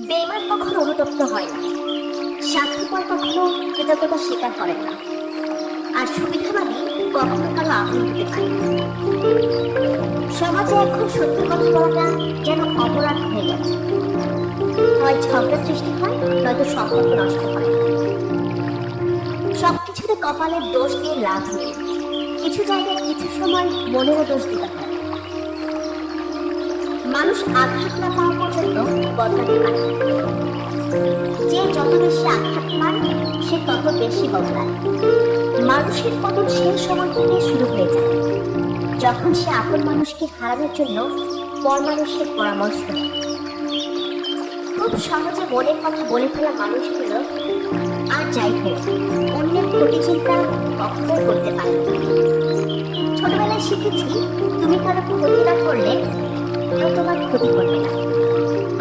বেঈমান কখনো অনুতপ্ত হয় না, স্বার্থপর কখনো কৃতজ্ঞতা স্বীকার করে না, আর সুবিধাবাদী কখনো কারো আপন হতে পারে না। সমাজে এখন সত্যি কথা বলাটা যেন অপরাধ হয়ে গেছে। হয় ঝগড়া সৃষ্টি হয়, নয়তো সম্পর্ক নষ্ট হয়। সবকিছুতে কপালের দোষ দিয়ে লাভ নেই। কিছু জায়গায় কিছু সময় মনেরও দোষ দিতে হয়। মানুষ আঘাত না পাওয়া পর্যন্ত বদলাতে পারে না। যে যত বেশি আঘাত পায় সে তত বেশি বদলায়। মানুষের পতন সেই সময় থেকে শুরু হয়ে যায় যখন সে আপন মানুষকে হারানোর জন্য পর মানুষের পরামর্শ নেয়। খুব সহজে মনের কথা বলে ফেলা মানুষগুলো আর যাই হোক, অন্যের ক্ষতি চিন্তা কখনোই করতে পারে না। ছোটবেলায় শিখেছি, তুমি কারো ক্ষতি না করলে কেউ তোমার ক্ষতি করবে না।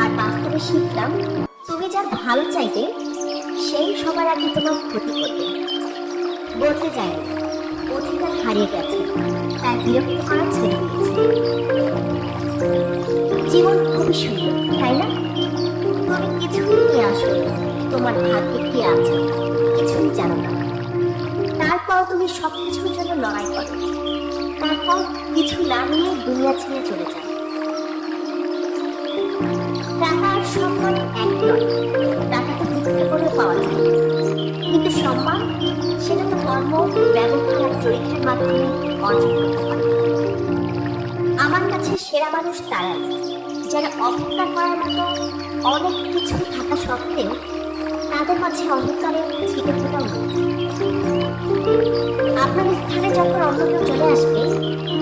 আর বাস্তবে শিখলাম, তুমি যার ভালো চাইবে সেই সবার আগে তোমার ক্ষতি করবে। বলতে যায়নি, অধিকার হারিয়ে গেছে, তাই বিরক্ত করা ছেড়ে দিয়েছে। জীবন খুবই সুন্দর, তাই না? তুমি কিছুই নিয়ে আসো, তোমার ভাগ্যে কি আছে কিছুই জানো না। তারপর তুমি সবকিছুর জন্য লড়াই করো, তারপর কিছু না নিয়ে দুনিয়া ছেড়ে চলে যাও। টাকা আর সম্মান এক নয়, টাকা তো বিক্রি করে পাওয়া যায়, কিন্তু সম্মান সেটা তো কর্ম, ব্যবহার আর চরিত্রের মাধ্যমে অর্জন করতে পারে। আমার কাছে সেরা মানুষ তারাই যারা অহংকার করার মতো অনেক কিছু থাকা সত্ত্বেও তাদের মাঝে অহংকারে ছিটে ফোটাও নেই। আপনার স্থানে যখন অন্য কেউ চলে আসবে,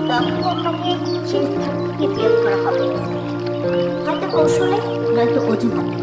তখনই আপনাকে সেই স্থান থেকে বিয়োগ করা হবে, হয়তো কৌশলে, নয়তো অজুহাতে।